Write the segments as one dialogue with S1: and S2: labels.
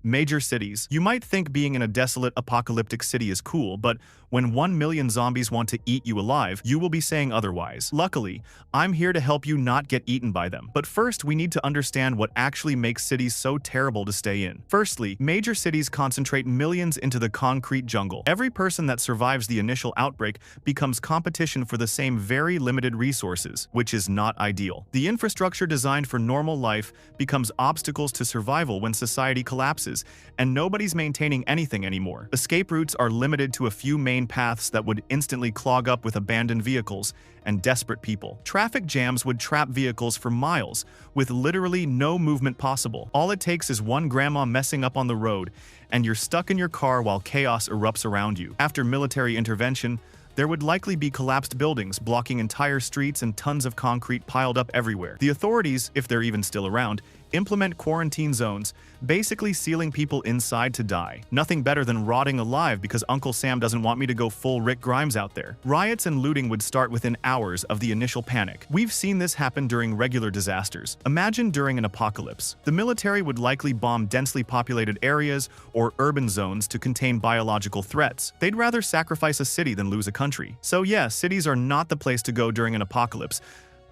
S1: Major cities. You might think being in a desolate, apocalyptic city is cool, but when 1 million zombies want to eat you alive, you will be saying otherwise. Luckily, I'm here to help you not get eaten by them. But first, we need to understand what actually makes cities so terrible to stay in. Firstly, major cities concentrate millions into the concrete jungle. Every person that survives the initial outbreak becomes competition for the same very limited resources, which is not ideal. The infrastructure designed for normal life becomes obstacles to survival when society collapses, and nobody's maintaining anything anymore. Escape routes are limited to a few main paths that would instantly clog up with abandoned vehicles and desperate people. Traffic jams would trap vehicles for miles, with literally no movement possible. All it takes is one grandma messing up on the road, and you're stuck in your car while chaos erupts around you. After military intervention, there would likely be collapsed buildings blocking entire streets and tons of concrete piled up everywhere. The authorities, if they're even still around, implement quarantine zones, basically sealing people inside to die. Nothing better than rotting alive because Uncle Sam doesn't want me to go full Rick Grimes out there. Riots and looting would start within hours of the initial panic. We've seen this happen during regular disasters. Imagine during an apocalypse. The military would likely bomb densely populated areas or urban zones to contain biological threats. They'd rather sacrifice a city than lose a country. So yeah, cities are not the place to go during an apocalypse.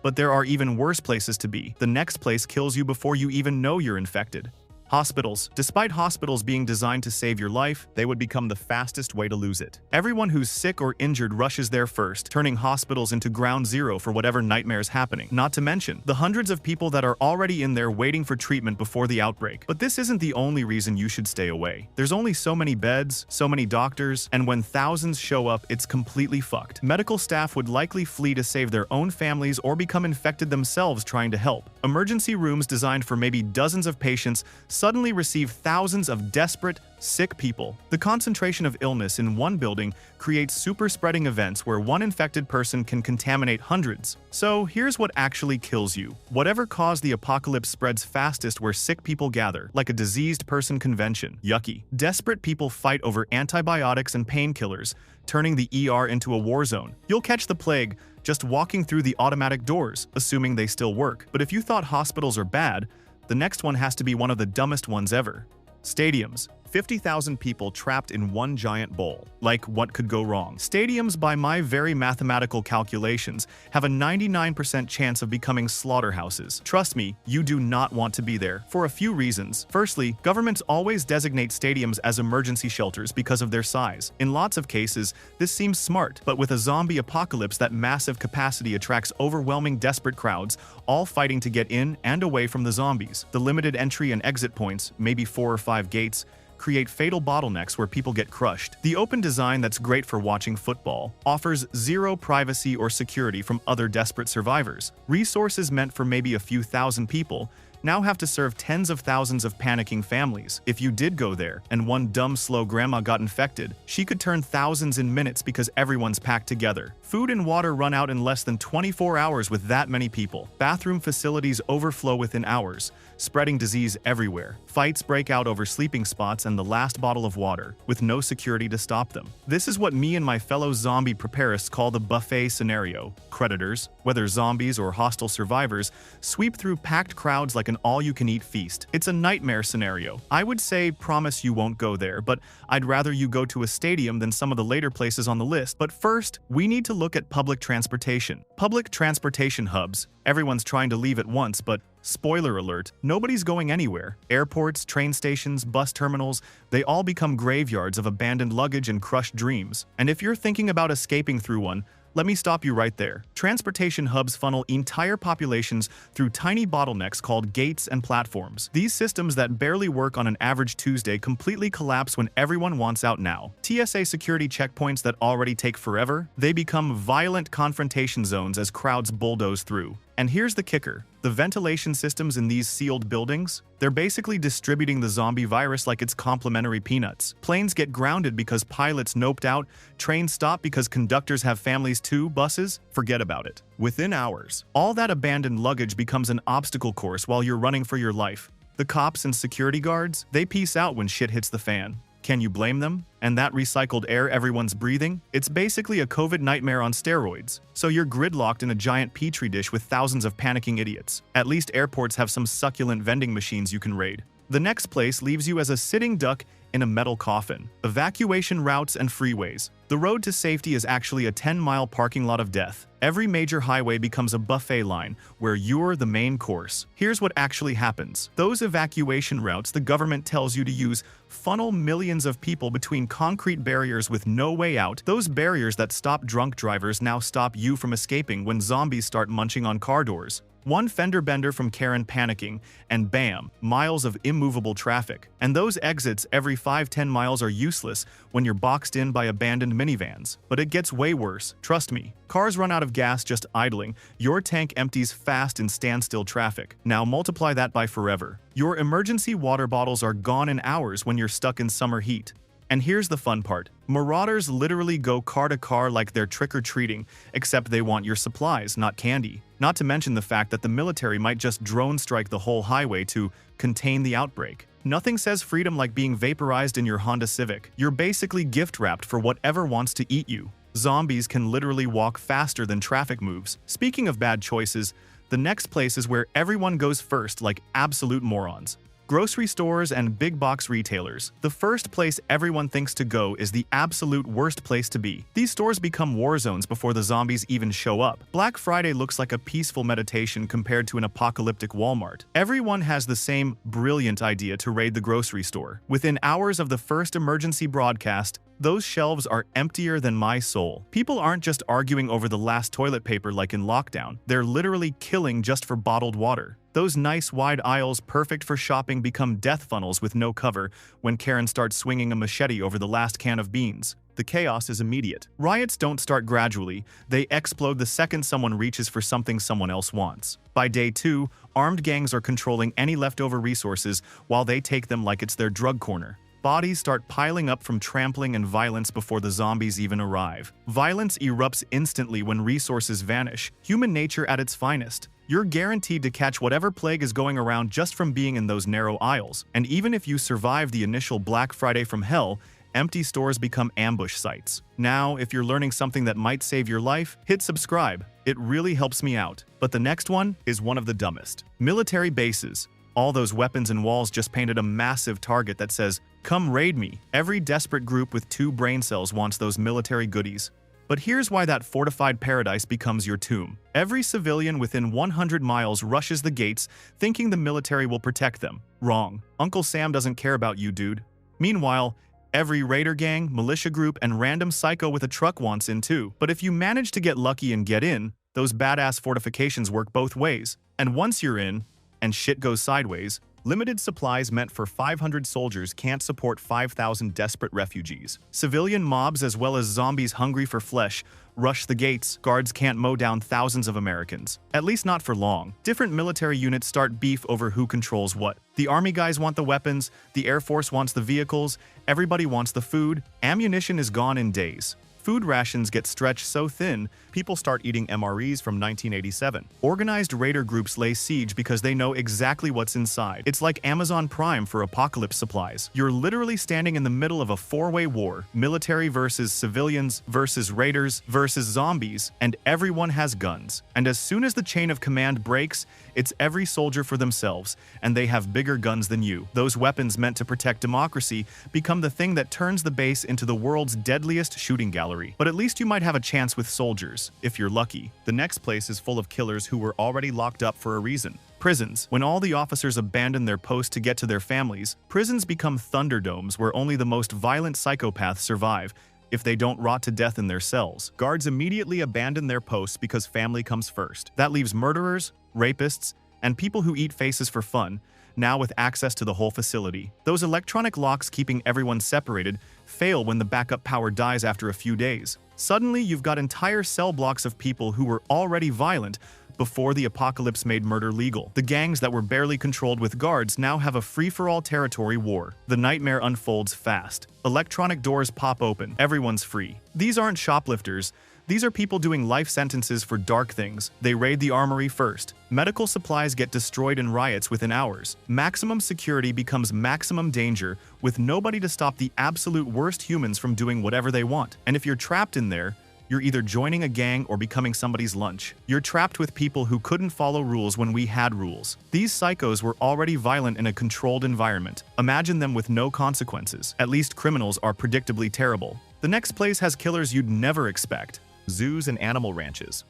S1: But there are even worse places to be. The next place kills you before you even know you're infected. Hospitals. Despite hospitals being designed to save your life, they would become the fastest way to lose it. Everyone who's sick or injured rushes there first, turning hospitals into ground zero for whatever nightmare's happening. Not to mention the hundreds of people that are already in there waiting for treatment before the outbreak. But this isn't the only reason you should stay away. There's only so many beds, so many doctors, and when thousands show up, it's completely fucked. Medical staff would likely flee to save their own families or become infected themselves trying to help. Emergency rooms designed for maybe dozens of patients suddenly receive thousands of desperate, sick people. The concentration of illness in one building creates super spreading events where one infected person can contaminate hundreds. So here's what actually kills you. Whatever caused the apocalypse spreads fastest where sick people gather, like a diseased person convention. Yucky. Desperate people fight over antibiotics and painkillers, turning the ER into a war zone. You'll catch the plague just walking through the automatic doors, assuming they still work. But if you thought hospitals are bad, the next one has to be one of the dumbest ones ever. Stadiums. 50,000 people trapped in one giant bowl. Like, what could go wrong? Stadiums, by my very mathematical calculations, have a 99% chance of becoming slaughterhouses. Trust me, you do not want to be there, for a few reasons. Firstly, governments always designate stadiums as emergency shelters because of their size. In lots of cases, this seems smart, but with a zombie apocalypse, that massive capacity attracts overwhelming desperate crowds, all fighting to get in and away from the zombies. The limited entry and exit points, maybe 4 or 5 gates, create fatal bottlenecks where people get crushed. The open design that's great for watching football offers zero privacy or security from other desperate survivors. Resources meant for maybe a few thousand people now have to serve tens of thousands of panicking families. If you did go there and one dumb, slow grandma got infected, she could turn thousands in minutes because everyone's packed together. Food and water run out in less than 24 hours with that many people. Bathroom facilities overflow within hours, spreading disease everywhere. Fights break out over sleeping spots and the last bottle of water, with no security to stop them. This is what me and my fellow zombie preparists call the buffet scenario. Predators, whether zombies or hostile survivors, sweep through packed crowds like an all-you-can-eat feast. It's a nightmare scenario. I would say promise you won't go there, but I'd rather you go to a stadium than some of the later places on the list. But first, we need to look at public transportation. Public transportation hubs. Everyone's trying to leave at once, but spoiler alert, nobody's going anywhere. Airports, train stations, bus terminals, they all become graveyards of abandoned luggage and crushed dreams. And if you're thinking about escaping through one, let me stop you right there. Transportation hubs funnel entire populations through tiny bottlenecks called gates and platforms. These systems that barely work on an average Tuesday completely collapse when everyone wants out now. TSA security checkpoints that already take forever, they become violent confrontation zones as crowds bulldoze through. And here's the kicker. The ventilation systems in these sealed buildings, they're basically distributing the zombie virus like it's complimentary peanuts. Planes get grounded because pilots noped out, trains stop because conductors have families too, buses, forget about it. Within hours, all that abandoned luggage becomes an obstacle course while you're running for your life. The cops and security guards, they peace out when shit hits the fan. Can you blame them? And that recycled air everyone's breathing? It's basically a COVID nightmare on steroids. So you're gridlocked in a giant petri dish with thousands of panicking idiots. At least airports have some succulent vending machines you can raid. The next place leaves you as a sitting duck in a metal coffin. Evacuation routes and freeways. The road to safety is actually a 10-mile parking lot of death. Every major highway becomes a buffet line where you're the main course. Here's what actually happens. Those evacuation routes the government tells you to use funnel millions of people between concrete barriers with no way out. Those barriers that stop drunk drivers now stop you from escaping when zombies start munching on car doors. One fender bender from Karen panicking, and bam, miles of immovable traffic. And those exits every 5-10 miles are useless when you're boxed in by abandoned minivans. But it gets way worse, trust me. Cars run out of gas just idling, your tank empties fast in standstill traffic. Now multiply that by forever. Your emergency water bottles are gone in hours when you're stuck in summer heat. And here's the fun part. Marauders literally go car to car like they're trick-or-treating, except they want your supplies, not candy. Not to mention the fact that the military might just drone strike the whole highway to contain the outbreak. Nothing says freedom like being vaporized in your Honda Civic. You're basically gift-wrapped for whatever wants to eat you. Zombies can literally walk faster than traffic moves. Speaking of bad choices, the next place is where everyone goes first like absolute morons. Grocery stores and big box retailers. The first place everyone thinks to go is the absolute worst place to be. These stores become war zones before the zombies even show up. Black Friday looks like a peaceful meditation compared to an apocalyptic Walmart. Everyone has the same brilliant idea to raid the grocery store. Within hours of the first emergency broadcast, those shelves are emptier than my soul. People aren't just arguing over the last toilet paper like in lockdown. They're literally killing just for bottled water. Those nice wide aisles perfect for shopping become death funnels with no cover when Karen starts swinging a machete over the last can of beans. The chaos is immediate. Riots don't start gradually, they explode the second someone reaches for something someone else wants. By day 2, armed gangs are controlling any leftover resources while they take them like it's their drug corner. Bodies start piling up from trampling and violence before the zombies even arrive. Violence erupts instantly when resources vanish, human nature at its finest. You're guaranteed to catch whatever plague is going around just from being in those narrow aisles. And even if you survive the initial Black Friday from hell, empty stores become ambush sites. Now, if you're learning something that might save your life, hit subscribe. It really helps me out. But the next one is one of the dumbest. Military bases. All those weapons and walls just painted a massive target that says, "Come raid me." Every desperate group with 2 brain cells wants those military goodies. But here's why that fortified paradise becomes your tomb. Every civilian within 100 miles rushes the gates, thinking the military will protect them. Wrong. Uncle Sam doesn't care about you, dude. Meanwhile, every raider gang, militia group, and random psycho with a truck wants in too. But if you manage to get lucky and get in, those badass fortifications work both ways. And once you're in, and shit goes sideways, limited supplies meant for 500 soldiers can't support 5,000 desperate refugees. Civilian mobs as well as zombies hungry for flesh rush the gates. Guards can't mow down thousands of Americans. At least not for long. Different military units start beef over who controls what. The army guys want the weapons, the Air Force wants the vehicles, everybody wants the food. Ammunition is gone in days. Food rations get stretched so thin, people start eating MREs from 1987. Organized raider groups lay siege because they know exactly what's inside. It's like Amazon Prime for apocalypse supplies. You're literally standing in the middle of a 4-way war, military versus civilians versus raiders versus zombies, and everyone has guns. And as soon as the chain of command breaks, it's every soldier for themselves, and they have bigger guns than you. Those weapons meant to protect democracy become the thing that turns the base into the world's deadliest shooting gallery. But at least you might have a chance with soldiers, if you're lucky. The next place is full of killers who were already locked up for a reason. Prisons. When all the officers abandon their post to get to their families, prisons become thunderdomes where only the most violent psychopaths survive, if they don't rot to death in their cells. Guards immediately abandon their posts because family comes first. That leaves murderers, rapists, and people who eat faces for fun, now with access to the whole facility. Those electronic locks keeping everyone separated fail when the backup power dies after a few days. Suddenly, you've got entire cell blocks of people who were already violent before the apocalypse made murder legal. The gangs that were barely controlled with guards now have a free-for-all territory war. The nightmare unfolds fast. Electronic doors pop open. Everyone's free. These aren't shoplifters. These are people doing life sentences for dark things. They raid the armory first. Medical supplies get destroyed in riots within hours. Maximum security becomes maximum danger, with nobody to stop the absolute worst humans from doing whatever they want. And if you're trapped in there, you're either joining a gang or becoming somebody's lunch. You're trapped with people who couldn't follow rules when we had rules. These psychos were already violent in a controlled environment. Imagine them with no consequences. At least criminals are predictably terrible. The next place has killers you'd never expect: zoos and animal ranches.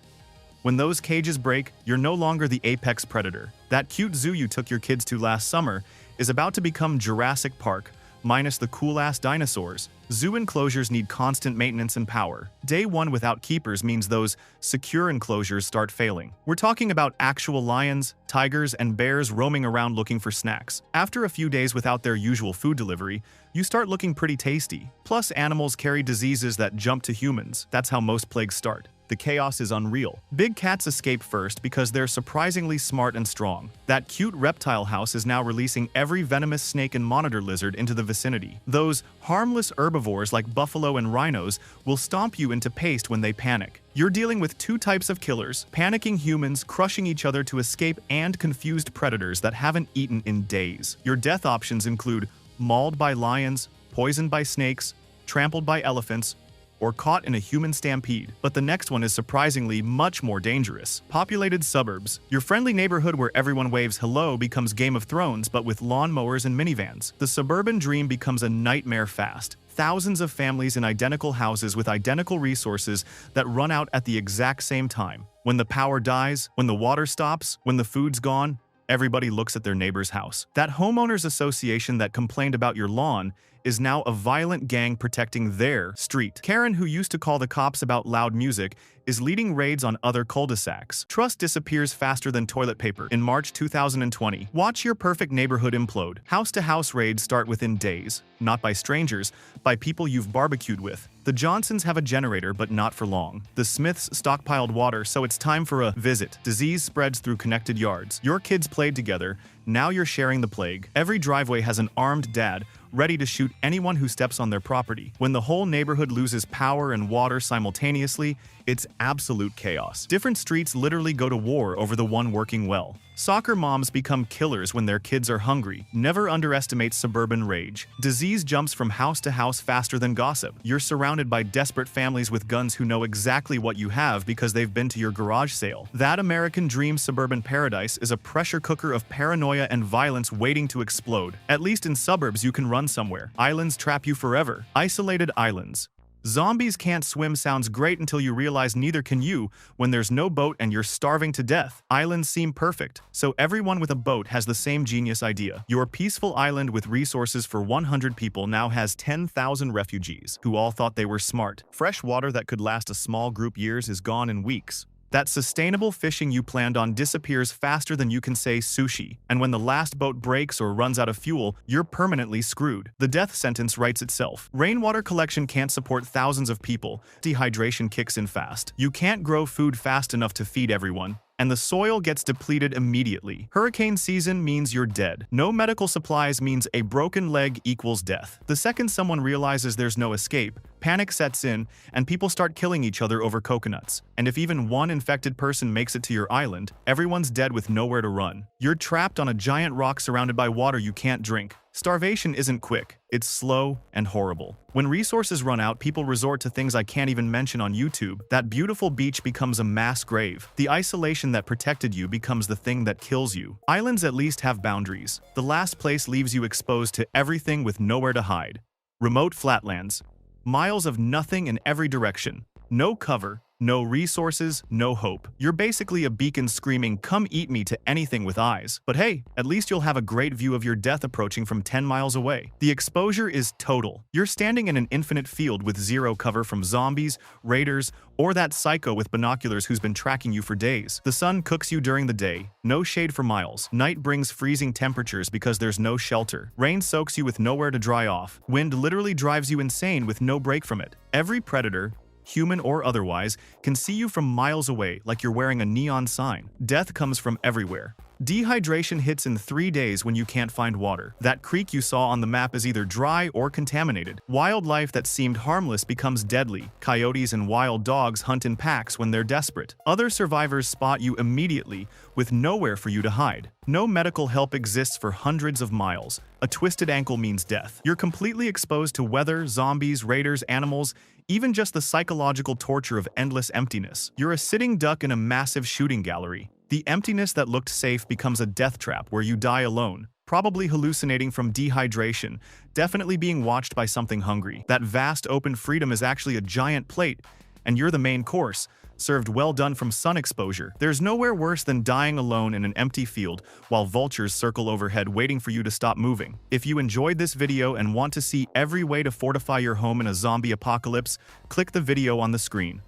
S1: When those cages break, you're no longer the apex predator. That cute zoo you took your kids to last summer is about to become Jurassic Park, minus the cool-ass dinosaurs. Zoo enclosures need constant maintenance and power. Day one without keepers means those secure enclosures start failing. We're talking about actual lions, tigers, and bears roaming around looking for snacks. After a few days without their usual food delivery, you start looking pretty tasty. Plus, animals carry diseases that jump to humans. That's how most plagues start. The chaos is unreal. Big cats escape first because they're surprisingly smart and strong. That cute reptile house is now releasing every venomous snake and monitor lizard into the vicinity. Those harmless herbivores like buffalo and rhinos will stomp you into paste when they panic. You're dealing with two types of killers: panicking humans crushing each other to escape, and confused predators that haven't eaten in days. Your death options include mauled by lions, poisoned by snakes, trampled by elephants, or caught in a human stampede. But the next one is surprisingly much more dangerous. Populated suburbs. Your friendly neighborhood where everyone waves hello becomes Game of Thrones, but with lawnmowers and minivans. The suburban dream becomes a nightmare fast. Thousands of families in identical houses with identical resources that run out at the exact same time. When the power dies, when the water stops, when the food's gone, everybody looks at their neighbor's house. That homeowners association that complained about your lawn is now a violent gang protecting their street. Karen, who used to call the cops about loud music, is leading raids on other cul-de-sacs. Trust disappears faster than toilet paper. In March 2020, watch your perfect neighborhood implode. House-to-house raids start within days, not by strangers, by people you've barbecued with. The Johnsons have a generator, but not for long. The Smiths stockpiled water, so it's time for a visit. Disease spreads through connected yards. Your kids played together, now you're sharing the plague. Every driveway has an armed dad, ready to shoot anyone who steps on their property. When the whole neighborhood loses power and water simultaneously, it's absolute chaos. Different streets literally go to war over the one working well. Soccer moms become killers when their kids are hungry. Never underestimate suburban rage. Disease jumps from house to house faster than gossip. You're surrounded by desperate families with guns who know exactly what you have because they've been to your garage sale. That American dream suburban paradise is a pressure cooker of paranoia and violence waiting to explode. At least in suburbs you can run somewhere. Islands trap you forever. Isolated islands. Zombies can't swim sounds great until you realize neither can you when there's no boat and you're starving to death. Islands seem perfect, so everyone with a boat has the same genius idea. Your peaceful island with resources for 100 people now has 10,000 refugees who all thought they were smart. Fresh water that could last a small group years is gone in weeks. That sustainable fishing you planned on disappears faster than you can say sushi, and when the last boat breaks or runs out of fuel, you're permanently screwed. The death sentence writes itself. Rainwater collection can't support thousands of people. Dehydration kicks in fast. You can't grow food fast enough to feed everyone, and the soil gets depleted immediately. Hurricane season means you're dead. No medical supplies means a broken leg equals death. The second someone realizes there's no escape, panic sets in, and people start killing each other over coconuts. And if even one infected person makes it to your island, everyone's dead with nowhere to run. You're trapped on a giant rock surrounded by water you can't drink. Starvation isn't quick, it's slow and horrible. When resources run out, people resort to things I can't even mention on YouTube. That beautiful beach becomes a mass grave. The isolation that protected you becomes the thing that kills you. Islands at least have boundaries. The last place leaves you exposed to everything with nowhere to hide. Remote flatlands. Miles of nothing in every direction. No cover. No resources, no hope. You're basically a beacon screaming, "Come eat me," to anything with eyes. But hey, at least you'll have a great view of your death approaching from 10 miles away. The exposure is total. You're standing in an infinite field with zero cover from zombies, raiders, or that psycho with binoculars who's been tracking you for days. The sun cooks you during the day, no shade for miles. Night brings freezing temperatures because there's no shelter. Rain soaks you with nowhere to dry off. Wind literally drives you insane with no break from it. Every predator, human or otherwise, can see you from miles away like you're wearing a neon sign. Death comes from everywhere. Dehydration hits in 3 days when you can't find water. That creek you saw on the map is either dry or contaminated. Wildlife that seemed harmless becomes deadly. Coyotes and wild dogs hunt in packs when they're desperate. Other survivors spot you immediately, with nowhere for you to hide. No medical help exists for hundreds of miles. A twisted ankle means death. You're completely exposed to weather, zombies, raiders, animals, even just the psychological torture of endless emptiness. You're a sitting duck in a massive shooting gallery. The emptiness that looked safe becomes a death trap where you die alone, probably hallucinating from dehydration, definitely being watched by something hungry. That vast open freedom is actually a giant plate, and you're the main course, served well done from sun exposure. There's nowhere worse than dying alone in an empty field while vultures circle overhead waiting for you to stop moving. If you enjoyed this video and want to see every way to fortify your home in a zombie apocalypse, click the video on the screen.